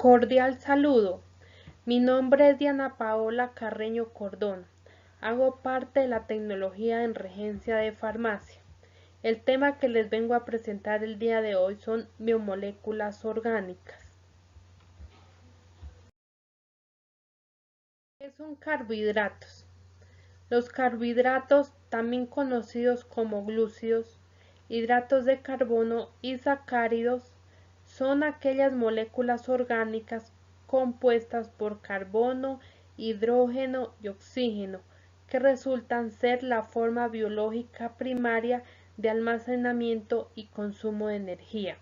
Cordial saludo. Mi nombre es Diana Paola Carreño Cordón. Hago parte de la tecnología en regencia de farmacia. El tema que les vengo a presentar el día de hoy son biomoléculas orgánicas. ¿Qué son carbohidratos? Los carbohidratos, también conocidos como glúcidos, hidratos de carbono y sacáridos, son aquellas moléculas orgánicas compuestas por carbono, hidrógeno y oxígeno, que resultan ser la forma biológica primaria de almacenamiento y consumo de energía.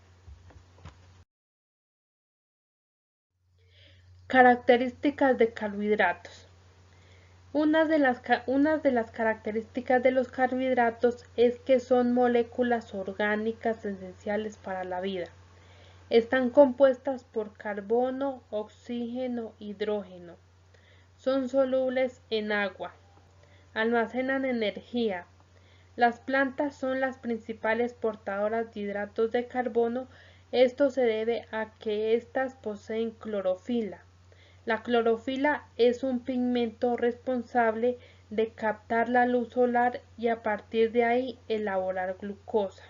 Características de carbohidratos. Una de las características de los carbohidratos es que son moléculas orgánicas esenciales para la vida. Están compuestas por carbono, oxígeno, hidrógeno. Son solubles en agua. Almacenan energía. Las plantas son las principales portadoras de hidratos de carbono. Esto se debe a que éstas poseen clorofila. La clorofila es un pigmento responsable de captar la luz solar y a partir de ahí elaborar glucosa.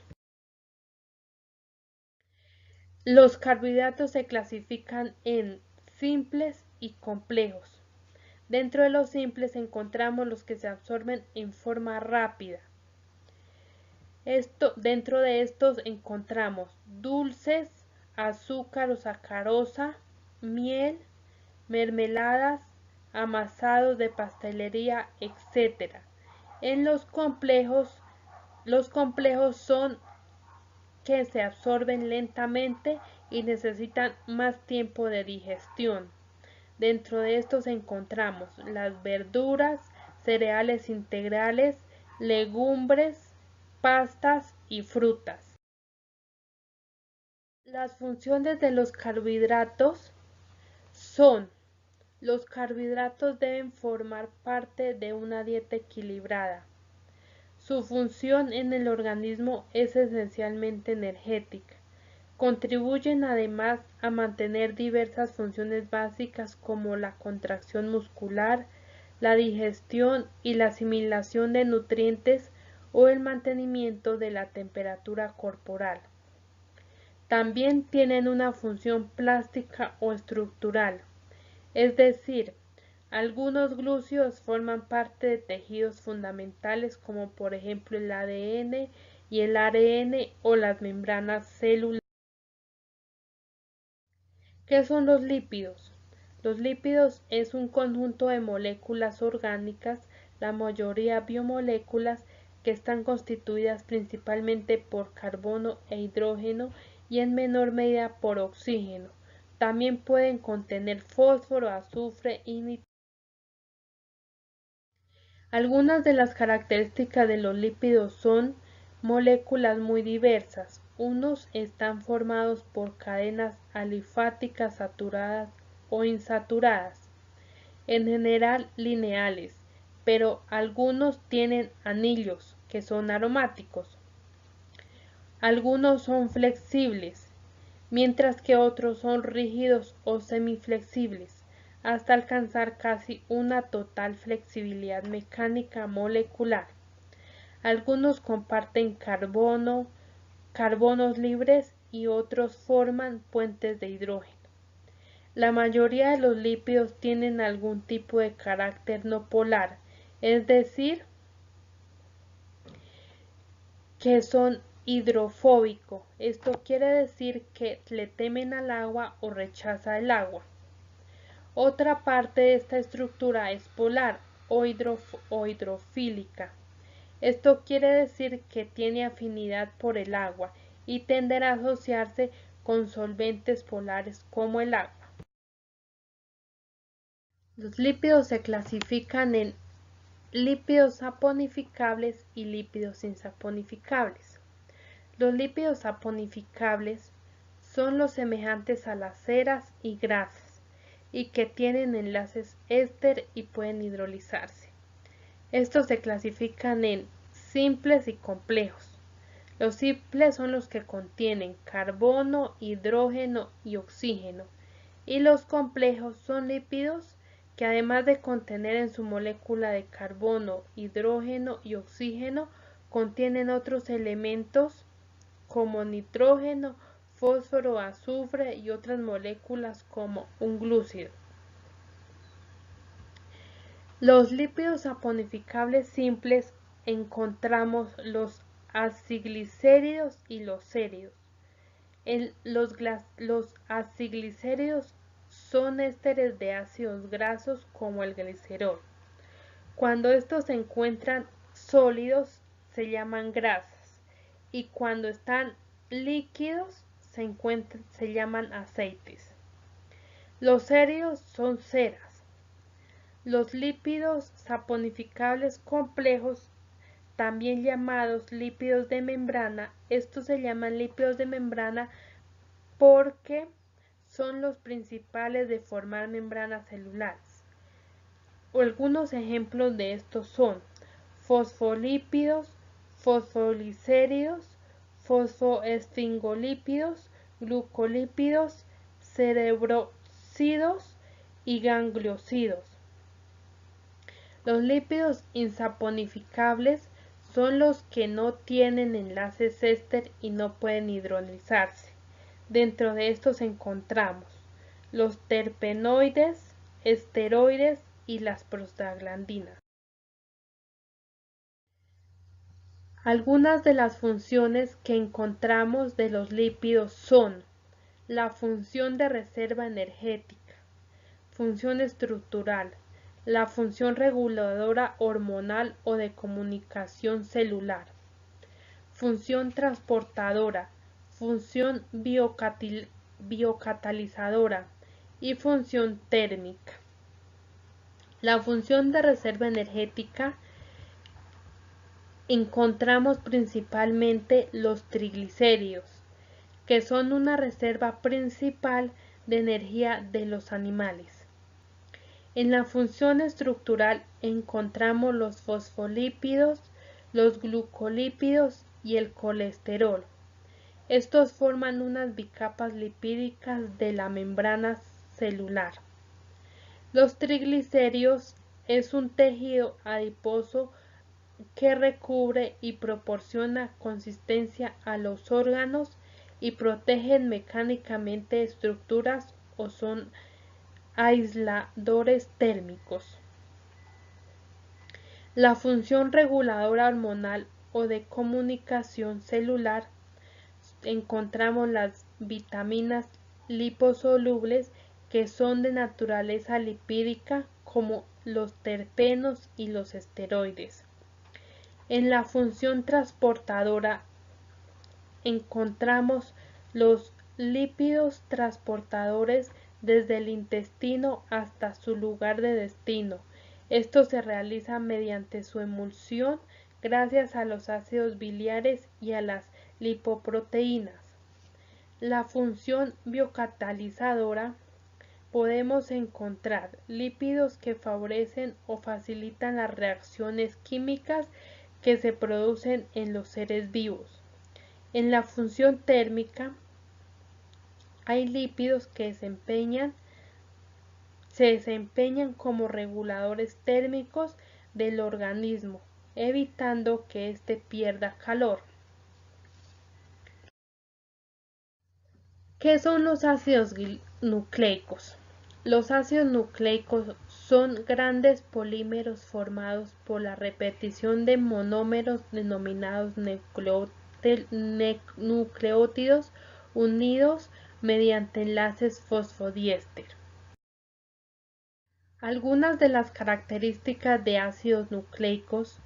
Los carbohidratos se clasifican en simples y complejos. Dentro de los simples encontramos los que se absorben en forma rápida. Dentro de estos encontramos dulces, azúcar o sacarosa, miel, mermeladas, amasados de pastelería, etc. En los complejos son que se absorben lentamente y necesitan más tiempo de digestión. Dentro de estos encontramos las verduras, cereales integrales, legumbres, pastas y frutas. Las funciones de los carbohidratos son: los carbohidratos deben formar parte de una dieta equilibrada. Su función en el organismo es esencialmente energética. Contribuyen además a mantener diversas funciones básicas como la contracción muscular, la digestión y la asimilación de nutrientes o el mantenimiento de la temperatura corporal. También tienen una función plástica o estructural, es decir, algunos glúcidos forman parte de tejidos fundamentales como por ejemplo el ADN y el ARN o las membranas celulares. ¿Qué son los lípidos? Los lípidos es un conjunto de moléculas orgánicas, la mayoría biomoléculas, que están constituidas principalmente por carbono e hidrógeno y en menor medida por oxígeno. También pueden contener fósforo, azufre y nitrógeno. Algunas de las características de los lípidos son moléculas muy diversas. Unos están formados por cadenas alifáticas saturadas o insaturadas, en general lineales, pero algunos tienen anillos, que son aromáticos. Algunos son flexibles, mientras que otros son rígidos o semiflexibles, hasta alcanzar casi una total flexibilidad mecánica molecular. Algunos comparten carbonos libres y otros forman puentes de hidrógeno. La mayoría de los lípidos tienen algún tipo de carácter no polar, es decir, que son hidrofóbico. Esto quiere decir que le temen al agua o rechaza el agua. Otra parte de esta estructura es polar o hidrofílica. Esto quiere decir que tiene afinidad por el agua y tenderá a asociarse con solventes polares como el agua. Los lípidos se clasifican en lípidos saponificables y lípidos insaponificables. Los lípidos saponificables son los semejantes a las ceras y grasas y que tienen enlaces éster y pueden hidrolizarse. Estos se clasifican en simples y complejos. Los simples son los que contienen carbono, hidrógeno y oxígeno, y los complejos son lípidos que además de contener en su molécula de carbono, hidrógeno y oxígeno, contienen otros elementos como nitrógeno, fósforo, azufre y otras moléculas como un glúcido. Los lípidos saponificables simples encontramos los aciglicéridos y los séridos. Los aciglicéridos son ésteres de ácidos grasos como el glicerol. Cuando estos se encuentran sólidos se llaman grasas y cuando están líquidos se llaman aceites. Los séridos son ceras. Los lípidos saponificables complejos, también llamados lípidos de membrana, estos se llaman lípidos de membrana porque son los principales de formar membranas celulares. Algunos ejemplos de estos son fosfolípidos, fosfolicéridos, fosfoesfingolípidos, glucolípidos, cerebrósidos y gangliósidos. Los lípidos insaponificables son los que no tienen enlaces éster y no pueden hidrolizarse. Dentro de estos encontramos los terpenoides, esteroides y las prostaglandinas. Algunas de las funciones que encontramos de los lípidos son la función de reserva energética, función estructural, la función reguladora hormonal o de comunicación celular, función transportadora, función biocatalizadora y función térmica. La función de reserva energética encontramos principalmente los triglicéridos, que son una reserva principal de energía de los animales. En la función estructural encontramos los fosfolípidos, los glucolípidos y el colesterol. Estos forman unas bicapas lipídicas de la membrana celular. Los triglicéridos es un tejido adiposo que recubre y proporciona consistencia a los órganos y protegen mecánicamente estructuras o son aisladores térmicos. La función reguladora hormonal o de comunicación celular encontramos las vitaminas liposolubles que son de naturaleza lipídica como los terpenos y los esteroides. En la función transportadora encontramos los lípidos transportadores desde el intestino hasta su lugar de destino. Esto se realiza mediante su emulsión gracias a los ácidos biliares y a las lipoproteínas. La función biocatalizadora podemos encontrar lípidos que favorecen o facilitan las reacciones químicas que se producen en los seres vivos. En la función térmica hay lípidos que se desempeñan como reguladores térmicos del organismo, evitando que éste pierda calor. ¿Qué son los ácidos nucleicos? Los ácidos nucleicos son grandes polímeros formados por la repetición de monómeros denominados nucleótidos unidos mediante enlaces fosfodiéster. Algunas de las características de ácidos nucleicos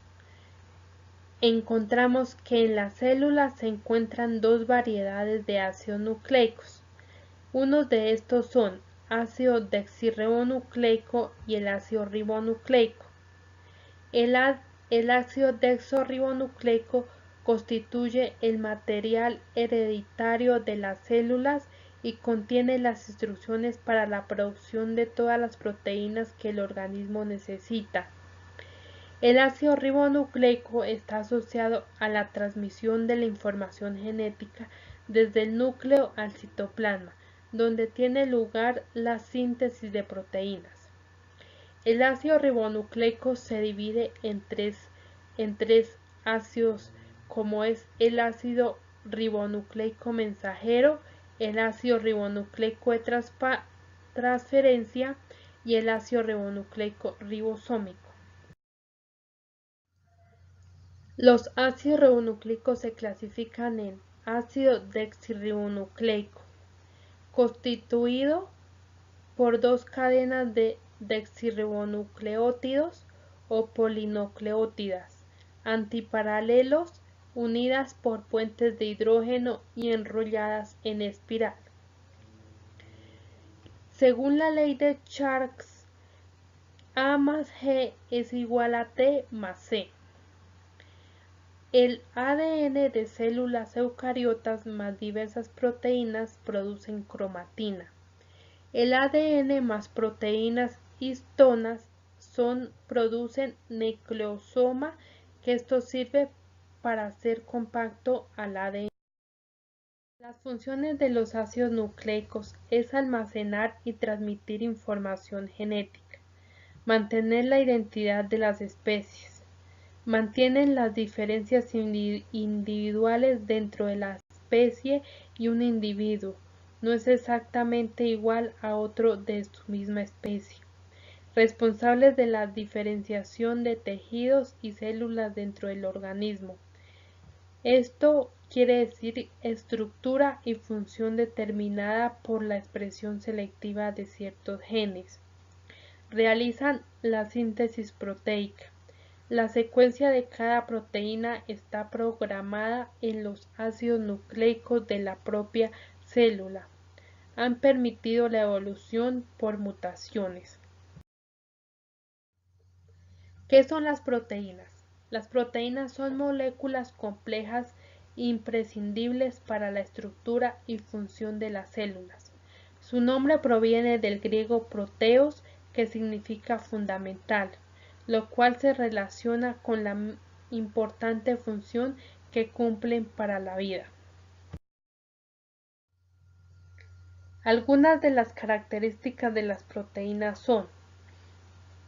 encontramos que en las células se encuentran dos variedades de ácidos nucleicos. Unos de estos son ácido desoxirribonucleico y el ácido ribonucleico. El ácido desoxirribonucleico constituye el material hereditario de las células y contiene las instrucciones para la producción de todas las proteínas que el organismo necesita. El ácido ribonucleico está asociado a la transmisión de la información genética desde el núcleo al citoplasma, donde tiene lugar la síntesis de proteínas. El ácido ribonucleico se divide en tres ácidos, como es el ácido ribonucleico mensajero, el ácido ribonucleico de transferencia y el ácido ribonucleico ribosómico. Los ácidos ribonucleicos se clasifican en ácido deoxirribonucleico, constituido por dos cadenas de deoxirribonucleótidos o polinucleótidas antiparalelos unidas por puentes de hidrógeno y enrolladas en espiral. Según la ley de Sharks, A más G es igual a T más C. El ADN de células eucariotas más diversas proteínas producen cromatina. El ADN más proteínas histonas producen nucleosoma, que esto sirve para hacer compacto al ADN. Las funciones de los ácidos nucleicos es almacenar y transmitir información genética, mantener la identidad de las especies, mantienen las diferencias individuales dentro de la especie y un individuo no es exactamente igual a otro de su misma especie, responsables de la diferenciación de tejidos y células dentro del organismo. Esto quiere decir estructura y función determinada por la expresión selectiva de ciertos genes. Realizan la síntesis proteica. La secuencia de cada proteína está programada en los ácidos nucleicos de la propia célula. Han permitido la evolución por mutaciones. ¿Qué son las proteínas? Las proteínas son moléculas complejas imprescindibles para la estructura y función de las células. Su nombre proviene del griego proteos, que significa fundamental, lo cual se relaciona con la importante función que cumplen para la vida. Algunas de las características de las proteínas son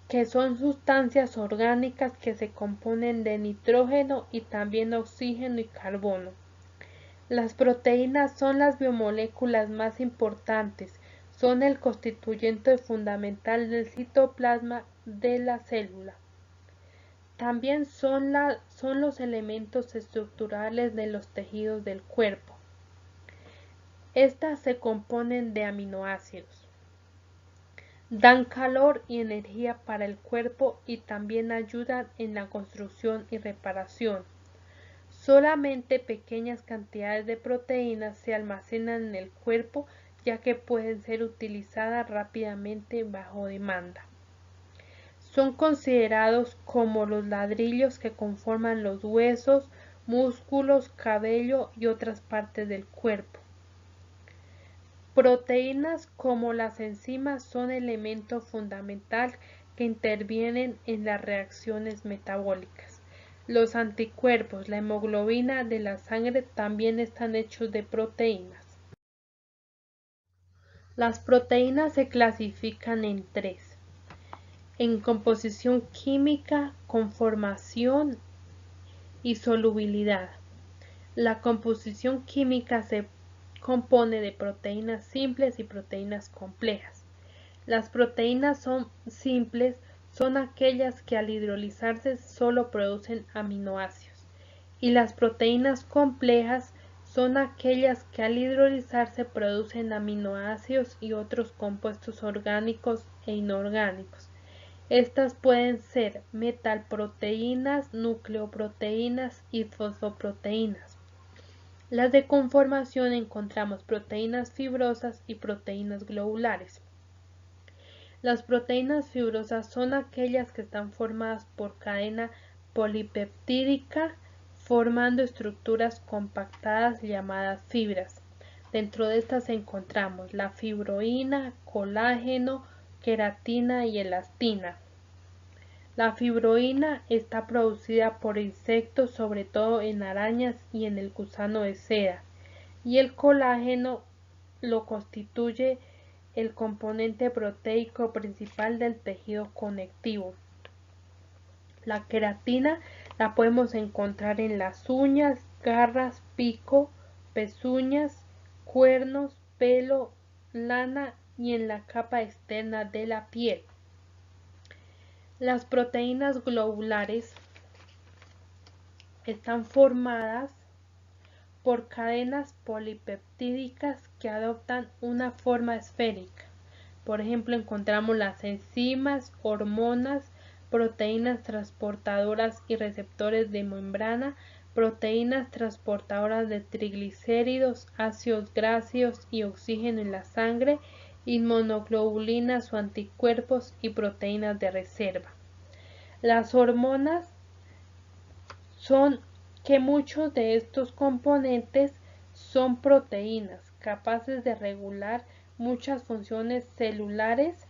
que son sustancias orgánicas que se componen de nitrógeno y también oxígeno y carbono. Las proteínas son las biomoléculas más importantes, son el constituyente fundamental del citoplasma de la célula. También son los elementos estructurales de los tejidos del cuerpo. Estas se componen de aminoácidos. Dan calor y energía para el cuerpo y también ayudan en la construcción y reparación. Solamente pequeñas cantidades de proteínas se almacenan en el cuerpo, ya que pueden ser utilizadas rápidamente bajo demanda. Son considerados como los ladrillos que conforman los huesos, músculos, cabello y otras partes del cuerpo. Proteínas como las enzimas son elemento fundamental que intervienen en las reacciones metabólicas. Los anticuerpos, la hemoglobina de la sangre también están hechos de proteínas. Las proteínas se clasifican en tres: en composición química, conformación y solubilidad. La composición química se compone de proteínas simples y proteínas complejas. Las proteínas simples son aquellas que al hidrolizarse solo producen aminoácidos, y las proteínas complejas son aquellas que al hidrolizarse producen aminoácidos y otros compuestos orgánicos e inorgánicos. Estas pueden ser metalproteínas, nucleoproteínas y fosfoproteínas. Las de conformación encontramos proteínas fibrosas y proteínas globulares. Las proteínas fibrosas son aquellas que están formadas por cadena polipeptídica, formando estructuras compactadas llamadas fibras. Dentro de estas encontramos la fibroína, colágeno, queratina y elastina. La fibroína está producida por insectos, sobre todo en arañas y en el gusano de seda, y el colágeno lo constituye el componente proteico principal del tejido conectivo. La queratina la podemos encontrar en las uñas, garras, pico, pezuñas, cuernos, pelo, lana y en la capa externa de la piel. Las proteínas globulares están formadas por cadenas polipeptídicas que adoptan una forma esférica. Por ejemplo, encontramos las enzimas, hormonas, proteínas transportadoras y receptores de membrana, proteínas transportadoras de triglicéridos, ácidos grasos y oxígeno en la sangre, inmunoglobulinas o anticuerpos y proteínas de reserva. Las hormonas son que muchos de estos componentes son proteínas capaces de regular muchas funciones celulares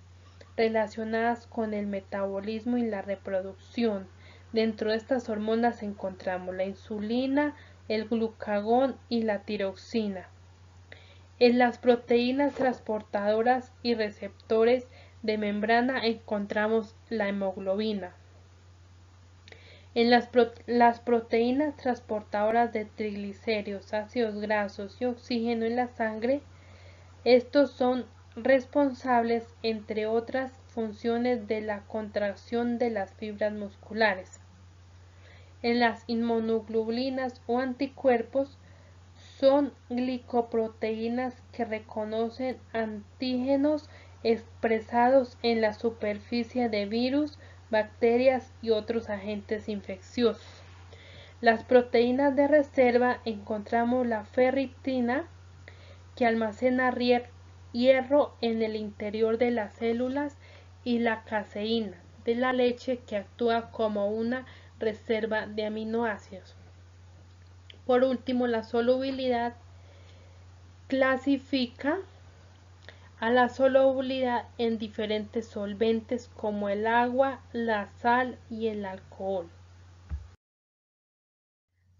relacionadas con el metabolismo y la reproducción. Dentro de estas hormonas encontramos la insulina, el glucagón y la tiroxina. En las proteínas transportadoras y receptores de membrana encontramos la hemoglobina. En las proteínas transportadoras de triglicéridos, ácidos grasos y oxígeno en la sangre, estos son responsables, entre otras funciones, de la contracción de las fibras musculares. En las inmunoglobulinas o anticuerpos son glicoproteínas que reconocen antígenos expresados en la superficie de virus, bacterias y otros agentes infecciosos. Las proteínas de reserva encontramos la ferritina, que almacena hierro en el interior de las células, y la caseína de la leche, que actúa como una reserva de aminoácidos. Por último, la solubilidad clasifica a la solubilidad en diferentes solventes como el agua, la sal y el alcohol.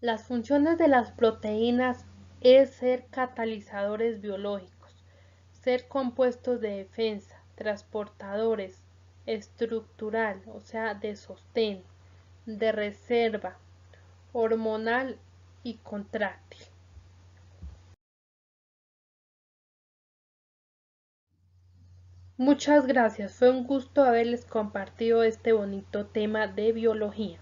Las funciones de las proteínas es ser catalizadores biológicos, ser compuestos de defensa, transportadores, estructural, o sea, de sostén, de reserva, hormonal y contráctil. Muchas gracias, fue un gusto haberles compartido este bonito tema de biología.